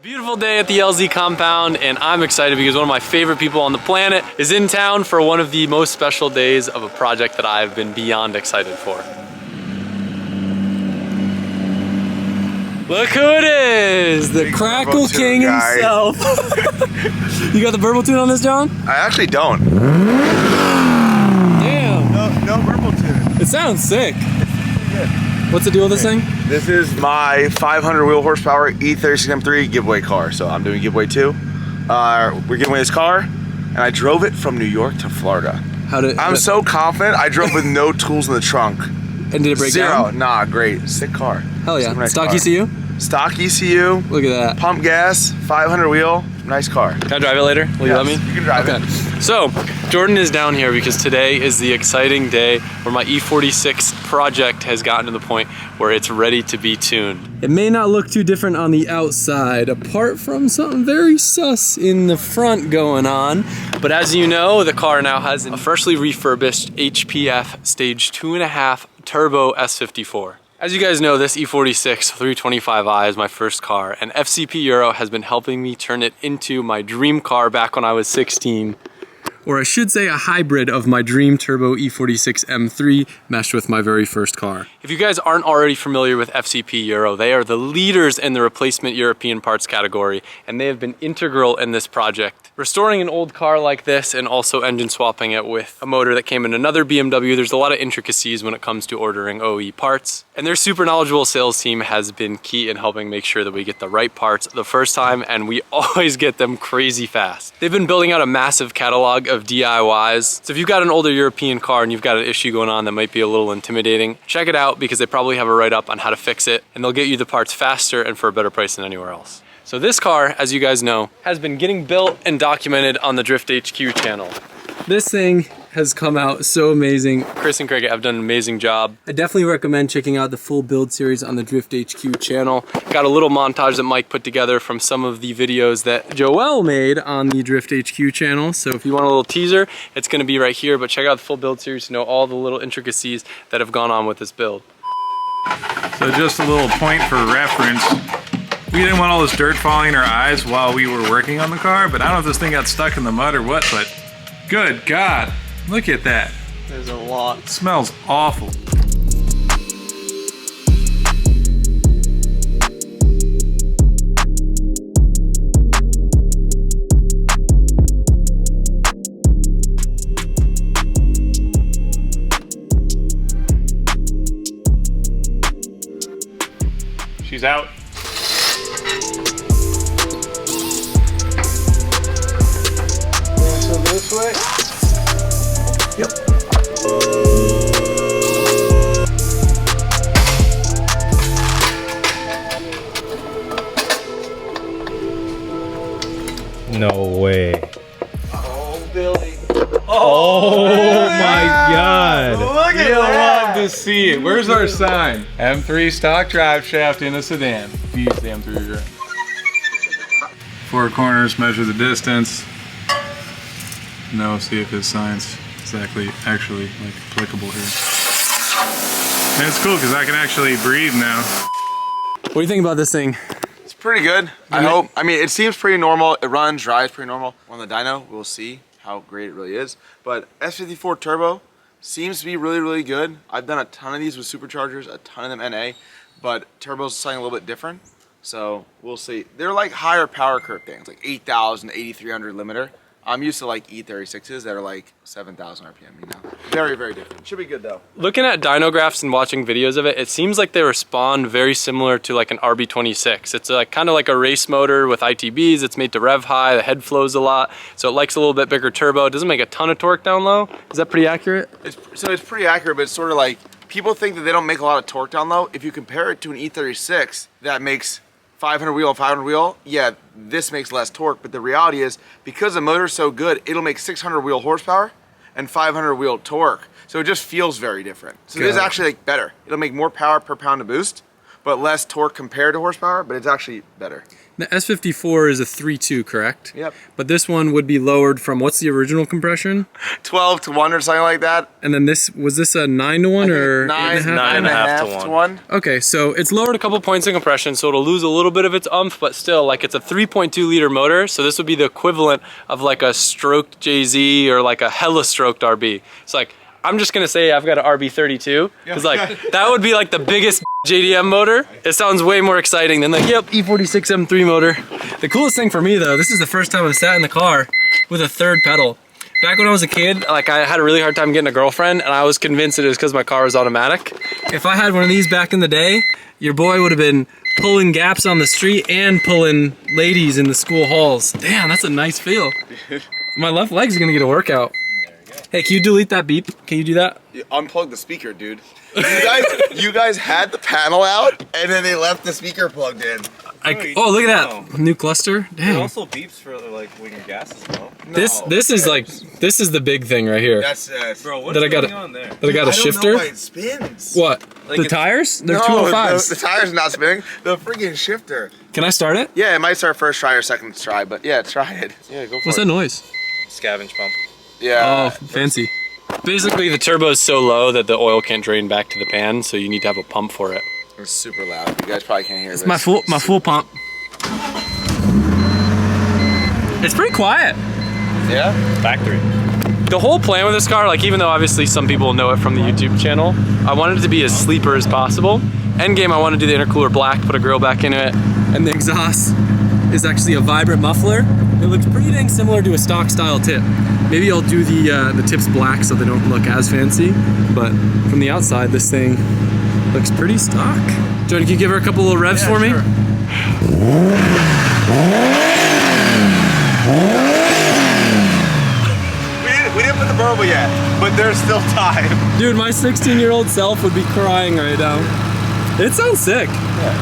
Beautiful day at the LZ compound, and I'm excited because one of my favorite people on the planet is in town for one of the most special days of a project that I've been beyond excited for. Look who it is! The Crackle King himself! You got the Burble Tune on this, John? I actually don't. Damn! No Burble Tune. It sounds sick. It's good. What's the deal with this thing? This is my 500 wheel horsepower E36 M3 giveaway car. So I'm doing giveaway 2. We're giving away this car, and I drove it from New York to Florida. I'm so confident. I drove with no tools in the trunk. And did it break down? 0. Nah, great. Sick car. Hell yeah. Nice Stock car. ECU? Stock ECU. Look at that. Pump gas, 500 wheel. Nice car. Can I drive it later? Will you let me? You can drive it. So, Jordan is down here because today is the exciting day where my E46 project has gotten to the point where it's ready to be tuned. It may not look too different on the outside, apart from something very sus in the front going on. But as you know, the car now has a freshly refurbished HPF Stage 2.5 Turbo S54. As you guys know, this E46 325i is my first car, and FCP Euro has been helping me turn it into my dream car back when I was 16. Or I should say a hybrid of my dream turbo E46 M3 meshed with my very first car. If you guys aren't already familiar with FCP Euro, they are the leaders in the replacement European parts category, and they have been integral in this project. Restoring an old car like this and also engine swapping it with a motor that came in another BMW, there's a lot of intricacies when it comes to ordering OE parts. And their super knowledgeable sales team has been key in helping make sure that we get the right parts the first time, and we always get them crazy fast. They've been building out a massive catalog of DIYs. So if you've got an older European car and you've got an issue going on that might be a little intimidating, check it out because they probably have a write-up on how to fix it, and they'll get you the parts faster and for a better price than anywhere else. So this car, as you guys know, has been getting built and documented on the Drift HQ channel. This thing has come out so amazing. Chris and Craig have done an amazing job. I definitely recommend checking out the full build series on the Drift HQ channel. Got a little montage that Mike put together from some of the videos that Joel made on the Drift HQ channel. So if you want a little teaser, it's gonna be right here, but check out the full build series to know all the little intricacies that have gone on with this build. So just a little point for reference. We didn't want all this dirt falling in our eyes while we were working on the car, but I don't know if this thing got stuck in the mud or what, but good God, look at that. There's a lot. It smells awful. She's out. So this way? Yep. No way. Oh, Billy. Oh my God. Look at You'll that. love to see it. Where's our sign? M3 stock drive shaft in a sedan. Use the M3. 4 corners, measure the distance. No, see if his sign's exactly actually like applicable here. And it's cool because I can actually breathe now. What do you think about this thing? It's pretty good. I hope. I mean, it seems pretty normal. It runs, drives pretty normal. On the dyno, we'll see how great it really is. But S54 Turbo seems to be really, really good. I've done a ton of these with superchargers, a ton of them NA, but Turbo's something a little bit different. So we'll see. They're like higher power curve things, like 8,000, 8,300 limiter. I'm used to like E36s that are like 7,000 RPM, you know. Very, very different. Should be good though. Looking at dyno graphs and watching videos of it, it seems like they respond very similar to like an RB26. It's like kind of like a race motor with ITBs. It's made to rev high. The head flows a lot, so it likes a little bit bigger turbo. It doesn't make a ton of torque down low. Is that pretty accurate? It's pretty accurate, but it's sort of like, people think that they don't make a lot of torque down low. If you compare it to an E36 that makes 500 wheel, yeah, this makes less torque, but the reality is, because the motor's so good, it'll make 600 wheel horsepower and 500 wheel torque. So it just feels very different. So this is actually like better. It'll make more power per pound of boost, but less torque compared to horsepower, but it's actually better. The S54 is a 3.2, correct? Yep. But this one would be lowered from, what's the original compression? 12 to 1 or something like that. And then was this a 9 to 1 or 9.5 to 1? Okay, so it's lowered a couple points in compression, so it'll lose a little bit of its umph, but still, like, it's a 3.2 liter motor, so this would be the equivalent of like a stroked JZ or like a hella stroked RB. It's like, I'm just gonna say I've got an RB32, because like, that would be like the biggest JDM motor. It sounds way more exciting than like, yep, E46 M3 motor. The coolest thing for me though, this is the first time I've sat in the car with a third pedal. Back when I was a kid, like I had a really hard time getting a girlfriend, and I was convinced it was because my car was automatic. If I had one of these back in the day, your boy would have been pulling gaps on the street and pulling ladies in the school halls. Damn, that's a nice feel. My left leg's gonna get a workout. Hey, can you delete that beep? Can you do that? You unplug the speaker, dude. You guys had the panel out, and then they left the speaker plugged in. Oh, look at that new cluster. It Damn. also beeps for like when your gas is low. This is like, this is the big thing right here. That's Bro, what's That I got going a- on there? That I got a I don't shifter. know why it spins. What? Like the it's- tires? They're No, 205s. the tire's not spinning. The freaking shifter. Can I start it? Yeah, it might start first try or second try, but yeah, try it. Yeah, go for What's it. that noise? Scavenge pump. Yeah. Oh, fancy. Basically, the turbo is so low that the oil can't drain back to the pan, so you need to have a pump for it. It's super loud. You guys probably can't hear this. My full pump. It's pretty quiet. Yeah? Factory. The whole plan with this car, like even though obviously some people know it from the YouTube channel, I wanted it to be as sleeper as possible. Endgame, I want to do the intercooler black, put a grill back into it, and the exhaust is actually a vibrant muffler. It looks pretty dang similar to a stock style tip. Maybe I'll do the tips black so they don't look as fancy, but from the outside, this thing looks pretty stock. Jordan, can you give her a couple little revs for me? Sure. We didn't put the burble yet, but there's still time. Dude, my 16-year-old self would be crying right now. It sounds sick.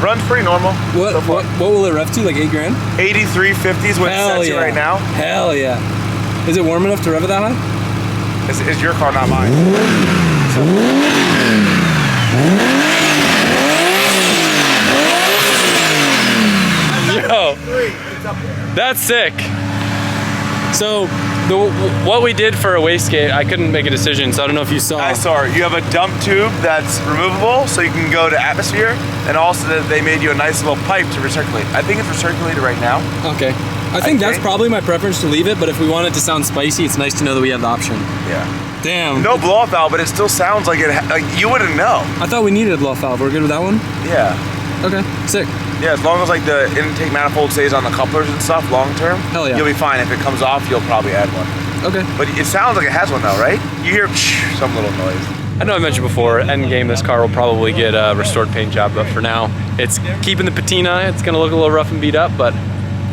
Runs pretty normal. What will it rev to? Like 8 grand? 8350 is what it Hell sets yeah. you right now. Hell yeah. Is it warm enough to rev it that high? It's your car, not mine. Yo, that's sick. So, what we did for a wastegate, I couldn't make a decision, so I don't know if you saw. I saw it. You have a dump tube that's removable, so you can go to atmosphere, and also that they made you a nice little pipe to recirculate. I think it's recirculated right now. Okay. I think that's Okay. probably my preference to leave it, but if we want it to sound spicy, it's nice to know that we have the option. Yeah. Damn. No blow off valve, but it still sounds like like you wouldn't know. I thought we needed a blow valve. We're good with that one? Yeah. Okay, sick. Yeah, as long as like the intake manifold stays on the couplers and stuff long term, Hell yeah. you'll be fine. If it comes off, you'll probably add one. Okay. But it sounds like it has one though, right? You hear some little noise. I know I mentioned before, endgame, this car will probably get a restored paint job, but for now, it's keeping the patina. It's gonna look a little rough and beat up, but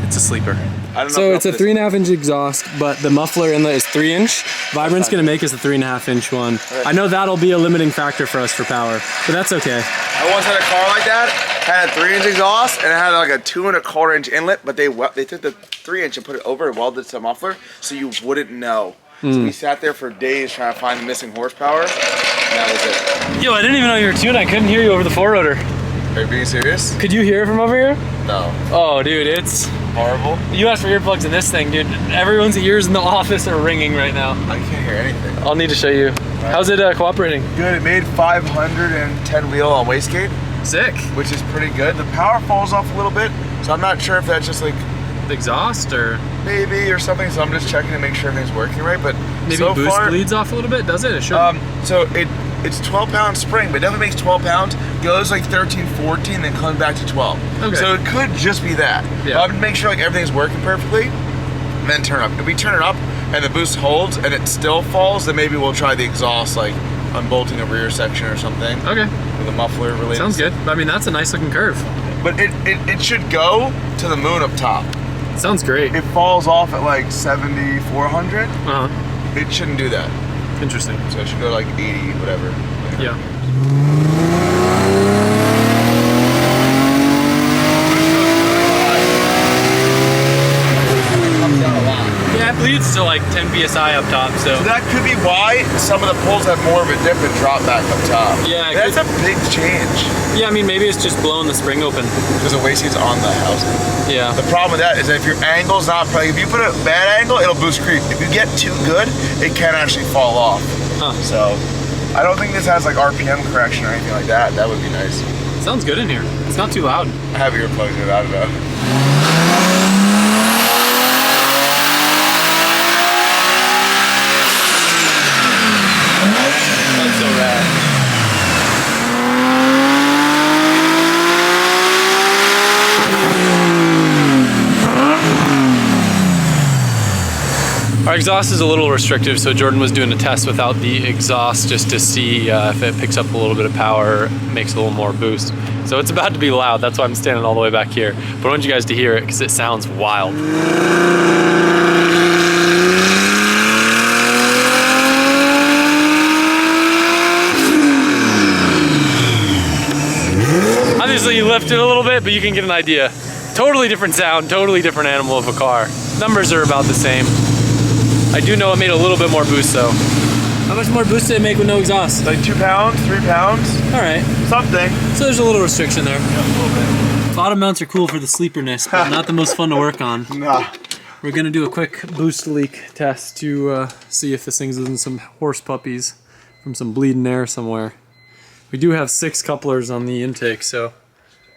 it's a sleeper. I don't know So if it's a this- 3.5 inch exhaust, but the muffler inlet is 3 inch. Vibrant's gonna make us a 3.5 inch one. I know that'll be a limiting factor for us for power, but that's okay. I once had a car like that, had a 3 inch exhaust, and it had like a 2 1/4 inch inlet, but they took the 3 inch and put it over and welded it to the muffler, so you wouldn't know. So we sat there for days trying to find the missing horsepower, and that was it. Yo, I didn't even know you were tuned. I couldn't hear you over the 4-rotor. Are you being serious? Could you hear it from over here? No. Oh, dude, it's Horrible? you asked for earplugs in this thing, dude. Everyone's ears in the office are ringing right now. I can't hear anything. I'll need to show you. How's it cooperating? Good, it made 510 wheel on wastegate, Sick. which is pretty good. The power falls off a little bit, so I'm not sure if that's just like The exhaust or maybe or something, so I'm just checking to make sure everything's working right, but maybe so boost far, bleeds off a little bit? Does it? It should. so it's 12-pound spring, but it definitely makes 12 pounds, goes like 13, 14, then comes back to 12. Okay. So it could just be that. Yeah. But I'm gonna make sure like everything's working perfectly, and then turn it up. If we turn it up and the boost holds and it still falls, then maybe we'll try the exhaust, like unbolting a rear section or something. okay. With a muffler related. Sounds good. I mean, that's a nice looking curve. But it should go to the moon up top. Sounds great. It falls off at like 7,400. Uh-huh. It shouldn't do that. Interesting. So it should go to like 80, whatever. Yeah. Yeah, leads to like 10 psi up top. So that could be why some of the poles have more of a dip and drop back up top. Yeah, that's a big change. Yeah, I mean maybe it's just blowing the spring open because the waste heat's on the housing. Yeah. The problem with that is that if your angle's not, like if you put a bad angle, it'll boost creep. If you get too good, it can actually fall off. Huh. So I don't think this has like RPM correction or anything like that. That would be nice. Sounds good in here. It's not too loud. I have earplugs in, I don't know. That's so rad. Our exhaust is a little restrictive, so Jordan was doing a test without the exhaust just to see if it picks up a little bit of power, makes a little more boost. So it's about to be loud, that's why I'm standing all the way back here. But I want you guys to hear it because it sounds wild. Obviously you lift it a little bit, but you can get an idea. Totally different sound, totally different animal of a car. Numbers are about the same. I do know it made a little bit more boost though. How much more boost did it make with no exhaust? Like 2 pounds, 3 pounds. All right. Something. So there's a little restriction there. Yeah, a little bit. Bottom mounts are cool for the sleeperness, but not the most fun to work on. Nah. We're gonna do a quick boost leak test to see if this thing's losing some horse puppies from some bleeding air somewhere. We do have 6 couplers on the intake, so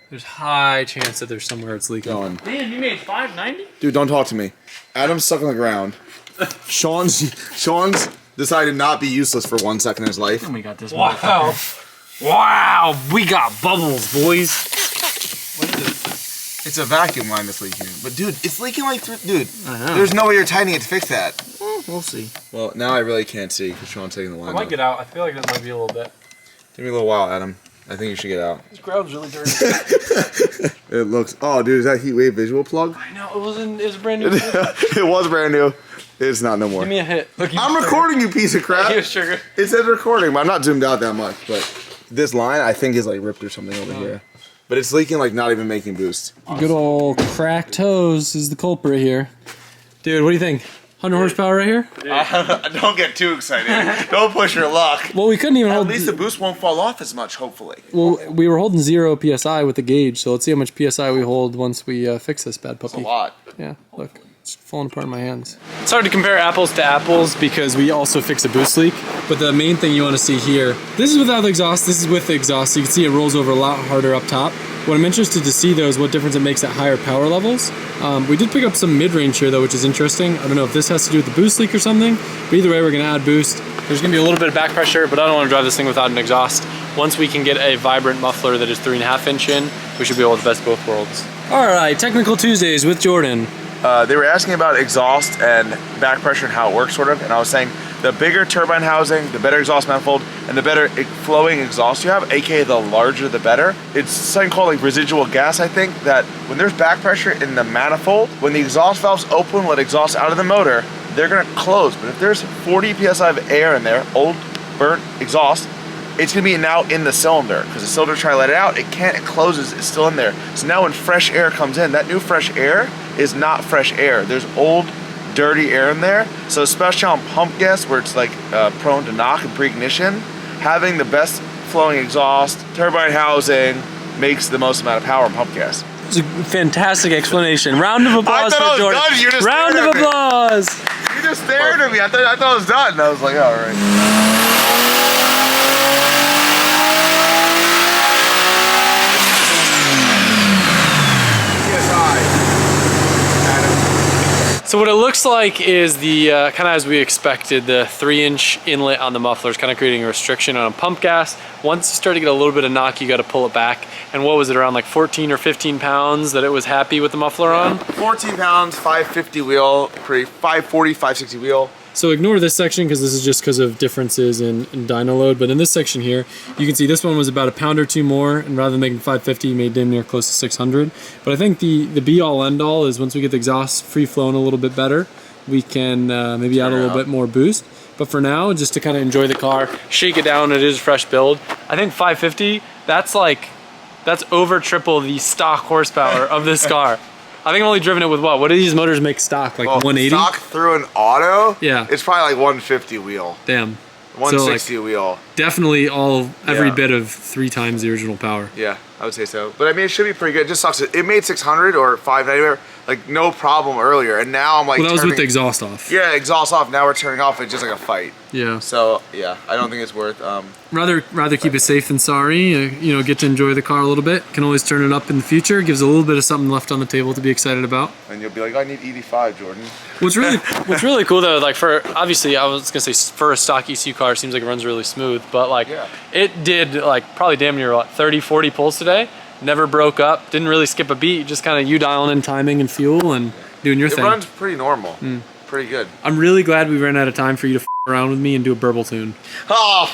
there's high chance that there's somewhere it's leaking. Man, you made 590? Dude, don't talk to me. Adam's stuck on the ground. Sean's decided not be useless for 1 second in his life. And we got this. Wow. Wow, we got bubbles, boys. What is it? It's a vacuum line that's leaking. But dude, it's leaking like dude. I know. There's no way you're tightening it to fix that. We'll see. Well, now I really can't see because Sean's taking the line. I might get out. I feel like this might be a little bit. Give me a little while, Adam. I think you should get out. This ground's really dirty. It looks. Oh, dude, is that heat wave visual plug? I know it was brand new. It was brand new. It's not no more. Give me a hit. Look, I'm recording, you piece of crap. Here's sugar. It says recording, but I'm not zoomed out that much. But this line, I think, is like ripped or something over here. But it's leaking, like not even making boost. Good old cracked hose is the culprit here. Dude, what do you think? 100 horsepower right here? Don't get too excited. Don't push your luck. Well, we couldn't even hold. At least the boost won't fall off as much, hopefully. Well, we were holding 0 PSI with the gauge, so let's see how much PSI we hold once we fix this bad puppy. That's a lot. Yeah, look. It's falling apart in my hands. It's hard to compare apples to apples because we also fix a boost leak, but the main thing you want to see here, this is without the exhaust, this is with the exhaust, so you can see it rolls over a lot harder up top. What I'm interested to see though is what difference it makes at higher power levels. We did pick up some mid-range here though, which is interesting. I don't know if this has to do with the boost leak or something, but either way we're gonna add boost. There's gonna be a little bit of back pressure, but I don't want to drive this thing without an exhaust. Once we can get a vibrant muffler that is 3.5 inch in, we should be able to best both worlds. All right, Technical Tuesdays with Jordan. They were asking about exhaust and back pressure and how it works, sort of, and I was saying the bigger turbine housing, the better exhaust manifold, and the better flowing exhaust you have, aka the larger the better. It's something called like residual gas, I think, that when there's back pressure in the manifold, when the exhaust valves open, let exhaust out of the motor, they're gonna close. But if there's 40 psi of air in there, old burnt exhaust, it's gonna be now in the cylinder, because the cylinder trying to let it out, it can't, it closes, it's still in there. So now when fresh air comes in, that new fresh air is not fresh air. There's old, dirty air in there. So especially on pump gas, where it's like prone to knock and pre-ignition, having the best flowing exhaust, turbine housing, makes the most amount of power in pump gas. It's a fantastic explanation. Round of applause for Jordan. Done. You just Round of applause. You just stared at me. I thought it was done. I was like, all right. So what it looks like is the, kind of as we expected, the 3-inch inlet on the muffler is kind of creating a restriction on a pump gas. Once you start to get a little bit of knock, you got to pull it back. And what was it, around like 14 or 15 pounds that it was happy with the muffler on? 14 pounds, 550 wheel, 540, 560 wheel. So ignore this section because this is just because of differences in dyno load. But in this section here, you can see this one was about a pound or two more, and rather than making 550, you made damn near close to 600. But I think the be-all end-all is once we get the exhaust free-flowing a little bit better, we can maybe add a little bit more boost. But for now, just to kind of enjoy the car, shake it down, it is a fresh build. I think 550, that's over triple the stock horsepower of this car. I think I've only driven it with what? What do these motors make stock? Like 180? Stock through an auto? Yeah. It's probably like 150 wheel. Damn. 160 wheel. Definitely every Yeah. bit of 3 times the original power. Yeah, I would say so. But I mean, it should be pretty good. It just sucks. It made 600 or 590, like no problem earlier. And now I'm like, Well, that was with the exhaust off. Yeah, exhaust off. Now we're turning off. It's just like a fight. Yeah. So yeah, I don't think it's worth. Rather keep it safe than sorry. You know, get to enjoy the car a little bit. Can always turn it up in the future. Gives a little bit of something left on the table to be excited about. And you'll be like, I need ED5, Jordan. What's really cool though, like for obviously I was gonna say for a stock ECU car, it seems like it runs really smooth, but like Yeah. it did like probably damn near what, 30, 40 pulls today. Never broke up. Didn't really skip a beat. Just kind of you dialing in timing and fuel and doing your It thing. runs pretty normal. Pretty good. I'm really glad we ran out of time for you to f around with me and do a burble tune. Oh,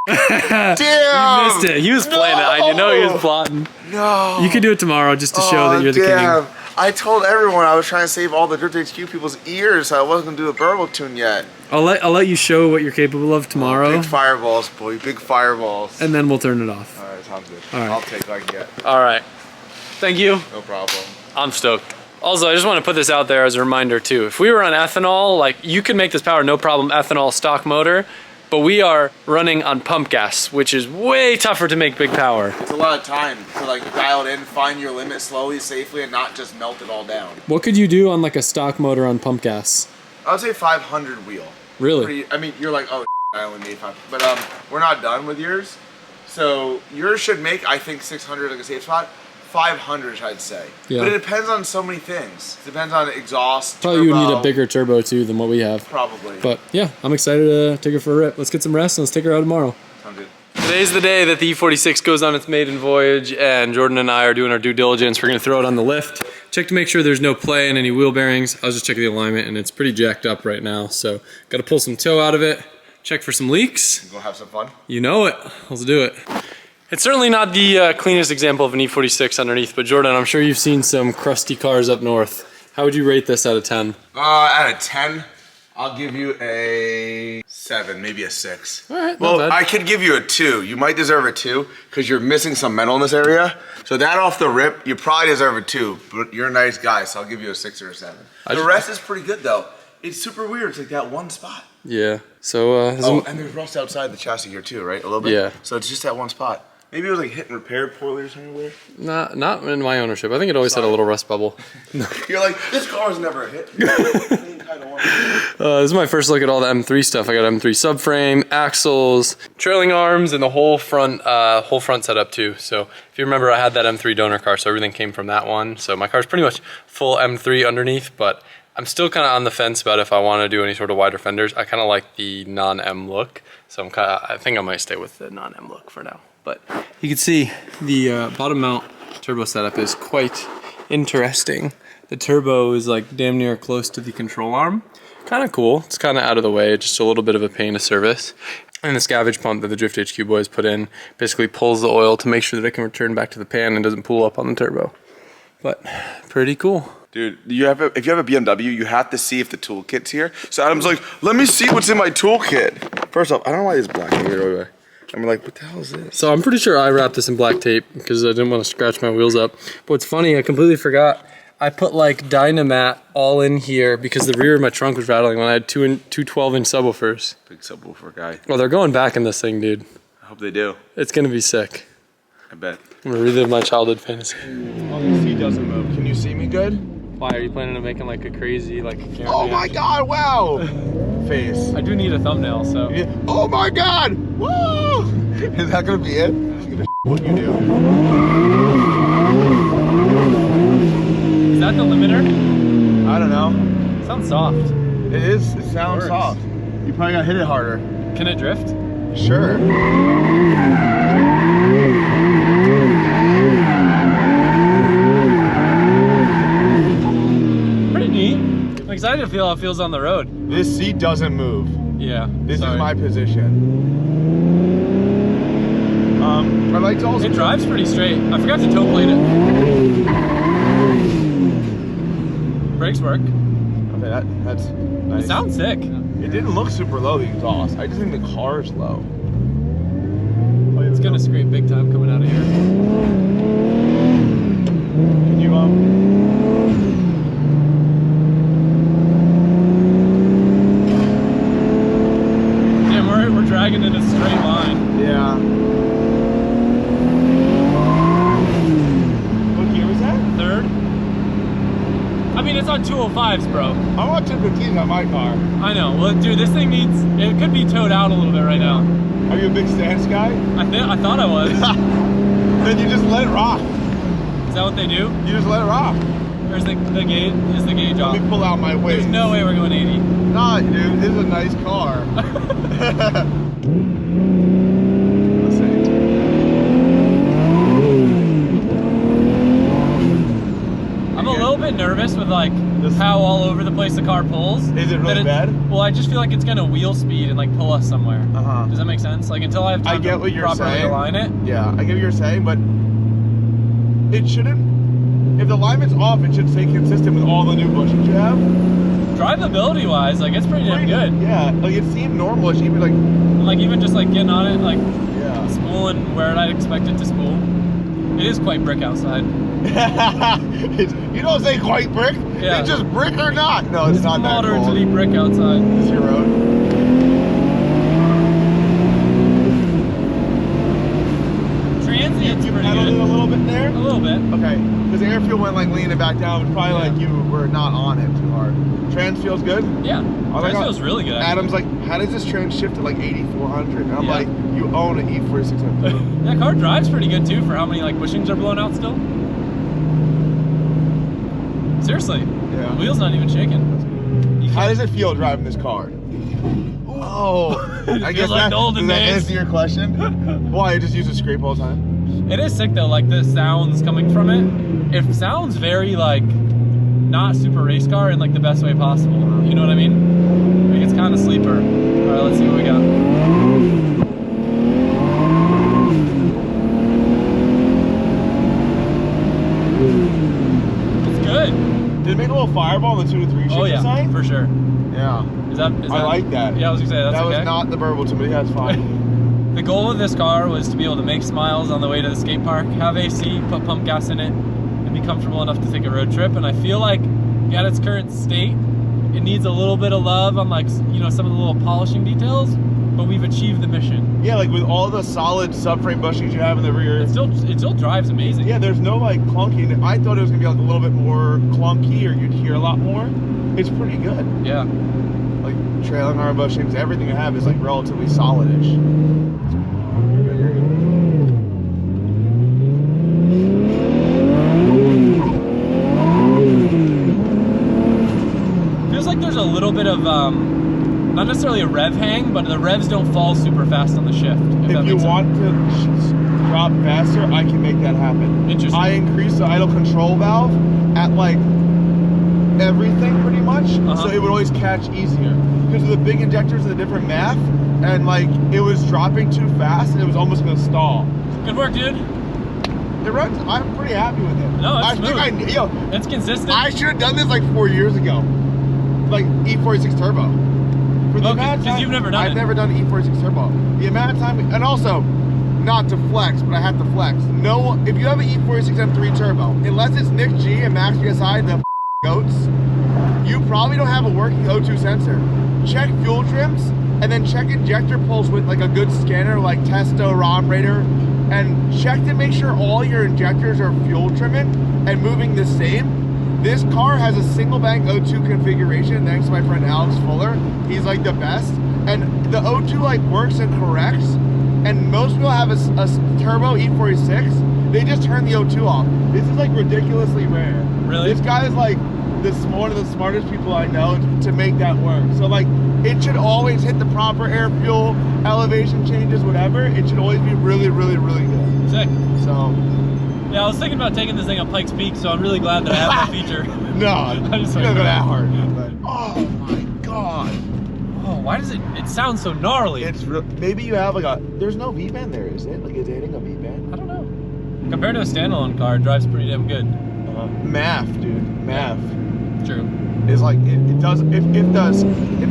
damn! You missed it. He was playing it. I know he was plotting. No. You could do it tomorrow just to show that you're the damn. king. I told everyone I was trying to save all the Drift HQ people's ears, so I wasn't gonna do a burble tune yet. I'll let you show what you're capable of tomorrow, Big fireballs, boy. Big fireballs. and then we'll turn it off. All right, sounds good. All right. I'll take what I can get. All right. Thank you. No problem. I'm stoked. Also, I just want to put this out there as a reminder too. If we were on ethanol, like you could make this power no problem, ethanol stock motor, but we are running on pump gas, which is way tougher to make big power. It's a lot of time to like dial it in, find your limit slowly, safely, and not just melt it all down. What could you do on like a stock motor on pump gas? I would say 500 wheel. Really? I mean, you're like, oh, I only made 500. But we're not done with yours. So yours should make, I think, 600 like a safe spot. 500, I'd say. Yeah. But it depends on so many things. It depends on exhaust, Probably you would need a turbo, bigger turbo too than what we have. Probably. But yeah, I'm excited to take her for a rip. Let's get some rest and let's take her out tomorrow. Sounds good. Today's the day that the E46 goes on its maiden voyage, and Jordan and I are doing our due diligence. We're gonna throw it on the lift, check to make sure there's no play in any wheel bearings. I was just checking the alignment and it's pretty jacked up right now. So gotta pull some toe out of it, check for some leaks. Go have some fun. You know it, let's do it. It's certainly not the cleanest example of an E46 underneath, but Jordan, I'm sure you've seen some crusty cars up north. How would you rate this out of 10? Out of 10, I'll give you a 7, maybe a 6. All right, not Well, bad. I could give you a 2. You might deserve a 2 because you're missing some metal in this area. So that off the rip, you probably deserve a 2. But you're a nice guy, so I'll give you a 6 or a 7. The rest is pretty good though. It's super weird. It's like that one spot. Yeah, so Oh, and there's rust outside the chassis here too, right? A little bit. Yeah. So it's just that one spot. Maybe it was like hit and repaired poorly or something weird. not in my ownership. I think it always had a little rust bubble. You're like, this car's never hit. This is my first look at all the M3 stuff. I got M3 subframe, axles, trailing arms, and the whole front setup too. So if you remember, I had that M3 donor car, so everything came from that one. So my car's pretty much full M3 underneath, but I'm still kind of on the fence about if I want to do any sort of wider fenders. I kind of like the non-M look, so I think I might stay with the non-M look for now. But you can see the bottom mount turbo setup is quite interesting. The turbo is like damn near close to the control arm. Kind of cool. It's kind of out of the way, just a little bit of a pain to service. And the scavenge pump that the Drift HQ boys put in basically pulls the oil to make sure that it can return back to the pan and doesn't pool up on the turbo. But pretty cool. Dude, if you have a BMW, you have to see if the toolkit's here. So Adam's like, let me see what's in my toolkit. First off, I don't know why it's black here. I'm like, what the hell is this? So I'm pretty sure I wrapped this in black tape because I didn't want to scratch my wheels up. But what's funny, I completely forgot. I put like Dynamat all in here because the rear of my trunk was rattling when I had two 12-inch subwoofers. Big subwoofer guy. Well, they're going back in this thing, dude. I hope they do. It's gonna be sick. I bet. I'm gonna relive my childhood fantasy. Oh, the seat doesn't move. Can you see me good? Why, are you planning on making like a crazy, like a camera? Oh my god, wow! Face. I do need a thumbnail, so. Oh my god! Woo! Is that gonna be it? What you do? Is that the limiter? I don't know. It sounds soft. It is. It sounds soft. You probably gotta hit it harder. Can it drift? Sure. Pretty neat. I'm excited to feel how it feels on the road. This seat doesn't move. Yeah. This is my position. I like to also. It drives pretty straight. I forgot to toe plate it. Brakes work. Okay, that's nice. It sounds sick. It didn't look super low, the exhaust. I just think the car's low. It's gonna scrape big time coming out of here. Can you I mean, it's on 205s, bro. I want 215s on my car. I know. Well, dude, this thing needs. It could be towed out a little bit right now. Are you a big stance guy? I thought I was. Then you just let it rock. Is that what they do? You just let it rock. Or is the gauge? Is the gauge off? Let me pull out my weight. There's no way we're going 80. Nah, dude, this is a nice car. Let's see. I'm a little bit nervous with like how all over the place the car pulls. Is it really bad? Well, I just feel like it's gonna wheel speed and like pull us somewhere. Uh-huh. Does that make sense? Like until I have time get to what you're properly saying. align it. Yeah, I get what you're saying, but it shouldn't. If the alignment's off, it should stay consistent with all the new bushings you have. Drivability wise, like it's pretty damn good. Yeah, like it seemed normal-ish, even like, Like even just like getting on it, like yeah. spooling where I'd expect it to spool. It is quite brick outside. You don't say quite brick. Yeah. It's just brick or not. No, it's not that cold. Moderately brick outside. This is your road. Transient's You pretty pedaled it a good. little bit there? A little bit. Okay, because the air fuel went like leaning back down. It's probably Yeah. like you were not on it too hard. Trans feels good? Yeah. Oh my Trans God. feels really good. Actually. Adam's like, how does this trans shift to like 8,400? And I'm Yeah. like, you own an E46. That car drives pretty good too for how many like bushings are blown out still. Seriously. Yeah. The wheel's not even shaking. You How can't- does it feel driving this car? Oh, I guess like that, the olden does that days. answer your question? Why, it just uses scrape all the time? It is sick though, like the sounds coming from it. It sounds very like not super race car in like the best way possible. You know what I mean? Like it's kind of sleeper. All right, let's see what we got. It's good. Did it make a little fireball on the 2 to 3 Oh shifter yeah, sign? for sure. Yeah. Is that? I like that. Yeah, I was gonna say that's That okay. was not the burble to me, that's fine. The goal of this car was to be able to make smiles on the way to the skate park, have AC, put pump gas in it, and be comfortable enough to take a road trip. And I feel like at its current state, it needs a little bit of love on like, you know, some of the little polishing details, but we've achieved the mission. Yeah, like with all the solid subframe bushings you have in the rear. It still drives amazing. Yeah, there's no like clunking. I thought it was gonna be like a little bit more clunky or you'd hear a lot more. It's pretty good. Yeah. Like trailing arm bushings, everything I have is like relatively solid-ish. Feels like there's a little bit of, not necessarily a rev hang, but the revs don't fall super fast on the shift. If that you makes sense. want to drop faster, I can make that happen. Interesting. I increase the idle control valve at like everything pretty much, so it would always catch easier. Because of the big injectors and the different math, and like it was dropping too fast and it was almost gonna stall. Good work, dude. It runs, I'm pretty happy with it. No, it's I think It's consistent. I should have done this like 4 years ago. Like E46 Turbo. For the Okay, amount of 'cause time, you've never done I've it. never done E46 Turbo. The amount of time, and also, not to flex, but I have to flex. No, if you have an E46 M3 Turbo, unless it's Nick G and Max PSI, the goats, you probably don't have a working O2 sensor. Check fuel trims, and then check injector pulls with like a good scanner like Testo, ROM Radar, and check to make sure all your injectors are fuel trimming and moving the same. This car has a single bank O2 configuration, thanks to my friend Alex Fuller. He's like the best. And the O2 like works and corrects. And most people have a turbo E46. They just turn the O2 off. This is like ridiculously rare. Really? This guy is like one of the smartest people I know to make that work. So like, it should always hit the proper air fuel, elevation changes, whatever. It should always be really, really, really good. Sick. So. Yeah, I was thinking about taking this thing up Pikes Peak, so I'm really glad that I have that feature. No, I'm you just don't like, go that hard. But, oh my god. Oh, why does it sounds so gnarly? It's maybe you have like there's no V-band there, is it? Like, is it hitting a V-band? I don't know. Compared to a standalone car, it drives pretty damn good. MAF, dude. MAF True. is like, it does, if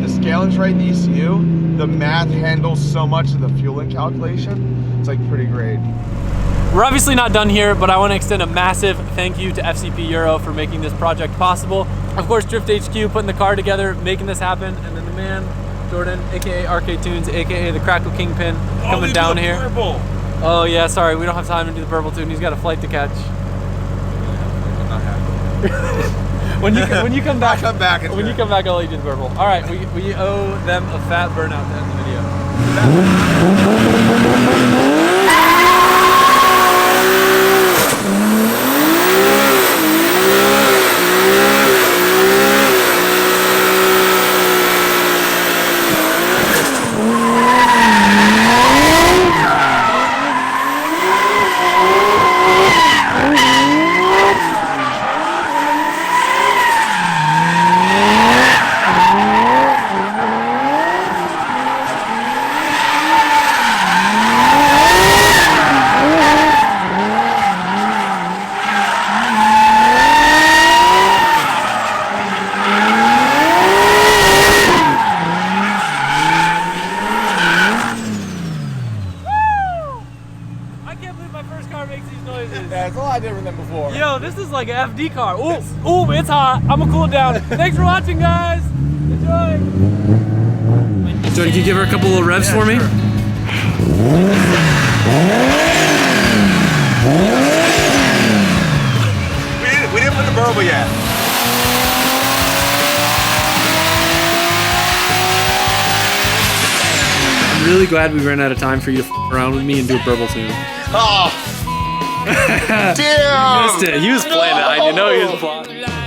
the scaling's right in the ECU, the math handles so much of the fueling calculation. It's like pretty great. We're obviously not done here, but I want to extend a massive thank you to FCP Euro for making this project possible. Of course, Drift HQ putting the car together, making this happen, and then the man, Jordan, aka RK Tunes, aka the Crackle Kingpin, coming down here. Purple. Oh yeah, sorry, we don't have time to do the purple tune. He's got a flight to catch. When you come back, Come back. when you come back, I'll let you do the purple. All right, we owe them a fat burnout to end the video. I can't believe my first car makes these noises. Yeah, it's a lot different than before. Yo, this is like an FD car. Ooh, ooh, it's hot. I'm gonna cool it down. Thanks for watching, guys. Enjoy. Jordan, can you give her a couple of revs for me? We didn't put the burble yet. I'm really glad we ran out of time for you to f around with me and do a burble tune. Oh. Damn. He was playing it. I know he was playing.